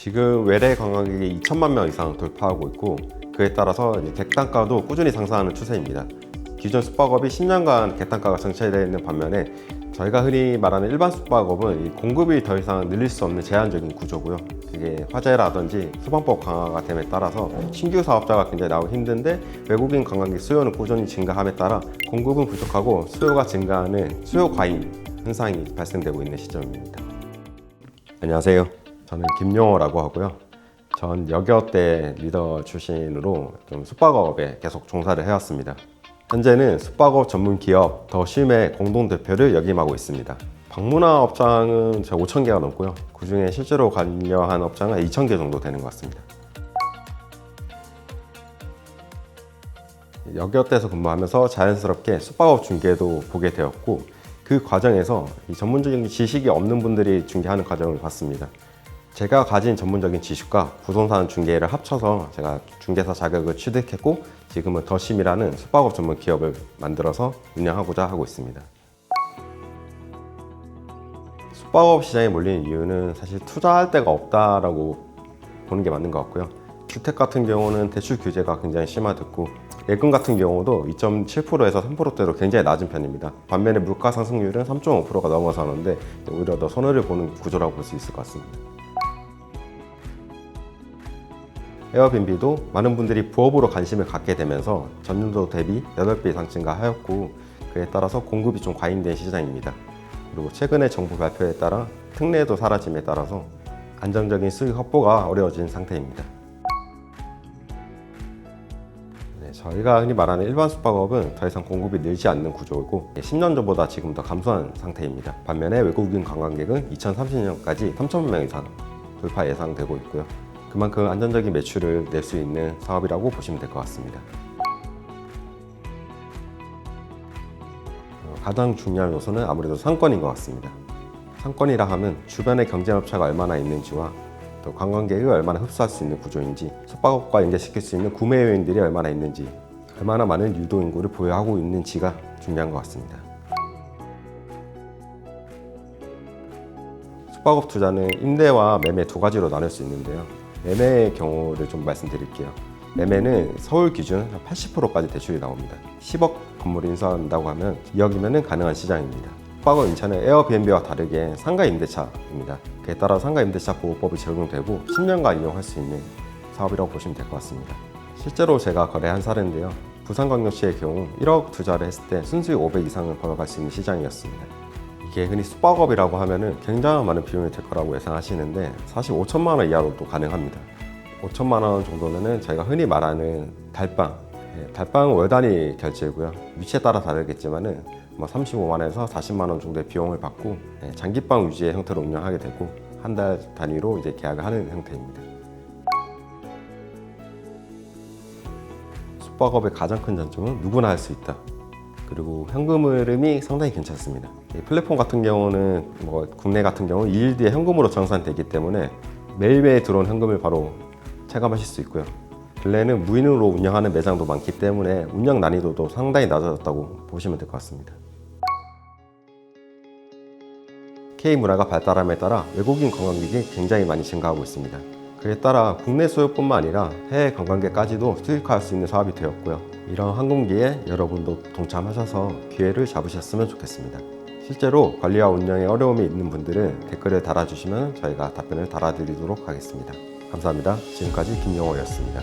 지금 외래 관광객이 2천만 명 이상 돌파하고 있고, 그에 따라서 객단가도 꾸준히 상승하는 추세입니다. 기존 숙박업이 10년간 객단가가 정체되어 있는 반면에 저희가 흔히 말하는 일반 숙박업은 이 공급이 더 이상 늘릴 수 없는 제한적인 구조고요. 그게 화재라든지 소방법 강화가 됨에 따라서 신규 사업자가 굉장히 나오기 힘든데, 외국인 관광객 수요는 꾸준히 증가함에 따라 공급은 부족하고 수요가 증가하는 수요 과잉 현상이 발생되고 있는 시점입니다. 안녕하세요. 저는 김용호라고 하고요. 전 여교대 리더 출신으로 좀 숙박업에 계속 종사를 해왔습니다. 현재는 숙박업 전문 기업 더 쉼의 공동대표를 역임하고 있습니다. 방문화 업장은 5,000개가 넘고요. 그 중에 실제로 관여한 업장은 2,000개 정도 되는 것 같습니다. 여교대에서 근무하면서 자연스럽게 숙박업 중개도 보게 되었고, 그 과정에서 이 전문적인 지식이 없는 분들이 중개하는 과정을 봤습니다. 제가 가진 전문적인 지식과 부동산 중개를 합쳐서 제가 중개사 자격을 취득했고, 지금은 더 쉼이라는 숙박업 전문 기업을 만들어서 운영하고자 하고 있습니다. 숙박업 시장에 몰리는 이유는 사실 투자할 데가 없다라고 보는 게 맞는 것 같고요. 주택 같은 경우는 대출 규제가 굉장히 심화됐고, 예금 같은 경우도 2.7%에서 3%대로 굉장히 낮은 편입니다. 반면에 물가 상승률은 3.5%가 넘어서는데 오히려 더 손해를 보는 구조라고 볼 수 있을 것 같습니다. 에어비앤비도 많은 분들이 부업으로 관심을 갖게 되면서 전년도 대비 8배 이상 증가하였고, 그에 따라서 공급이 좀 과잉된 시장입니다. 그리고 최근에 정부 발표에 따라 특례도 사라짐에 따라서 안정적인 수익 확보가 어려워진 상태입니다. 저희가 흔히 말하는 일반 숙박업은 더 이상 공급이 늘지 않는 구조이고, 10년 전보다 지금 더 감소한 상태입니다. 반면에 외국인 관광객은 2030년까지 3,000만 명 이상 돌파 예상되고 있고요. 그만큼 안정적인 매출을 낼 수 있는 사업이라고 보시면 될 것 같습니다. 가장 중요한 요소는 아무래도 상권인 것 같습니다. 상권이라 하면 주변에 경쟁업체가 얼마나 있는지와 또 관광객이 얼마나 흡수할 수 있는 구조인지, 숙박업과 연계시킬 수 있는 구매 요인들이 얼마나 있는지, 얼마나 많은 유도 인구를 보유하고 있는지가 중요한 것 같습니다. 숙박업 투자는 임대와 매매 두 가지로 나눌 수 있는데요. 매매의 경우를 좀 말씀드릴게요. 매매는 서울 기준 80%까지 대출이 나옵니다. 10억 건물을 인수한다고 하면 2억이면 가능한 시장입니다. 숙박업 임차는 에어비앤비와 다르게 상가 임대차입니다. 그에 따라 상가 임대차 보호법이 적용되고 10년간 이용할 수 있는 사업이라고 보시면 될 것 같습니다. 실제로 제가 거래한 사례인데요. 부산광역시의 경우 1억 투자를 했을 때 순수익 500 이상을 벌어갈 수 있는 시장이었습니다. 이게 흔히 숙박업이라고 하면은 굉장히 많은 비용이 될 거라고 예상하시는데, 사실 5천만 원 이하로도 가능합니다. 5천만 원 정도면은 저희가 흔히 말하는 달방, 달방은 월 단위 결제고요. 위치에 따라 다르겠지만은 35만 원에서 40만 원 정도의 비용을 받고 장기방 유지의 형태로 운영하게 되고, 한 달 단위로 이제 계약을 하는 형태입니다. 숙박업의 가장 큰 장점은 누구나 할 수 있다. 그리고 현금 흐름이 상당히 괜찮습니다. 플랫폼 같은 경우는 국내 같은 경우 2일 뒤에 현금으로 정산되기 때문에 매일매일 들어온 현금을 바로 체감하실 수 있고요. 근래에는 무인으로 운영하는 매장도 많기 때문에 운영 난이도도 상당히 낮아졌다고 보시면 될 것 같습니다. K문화가 발달함에 따라 외국인 관광객이 굉장히 많이 증가하고 있습니다. 그에 따라 국내 수요뿐만 아니라 해외 관광객까지도 수익화할 수 있는 사업이 되었고요. 이런 황금기에 여러분도 동참하셔서 기회를 잡으셨으면 좋겠습니다. 실제로 관리와 운영에 어려움이 있는 분들은 댓글을 달아주시면 저희가 답변을 달아드리도록 하겠습니다. 감사합니다. 지금까지 김용호였습니다.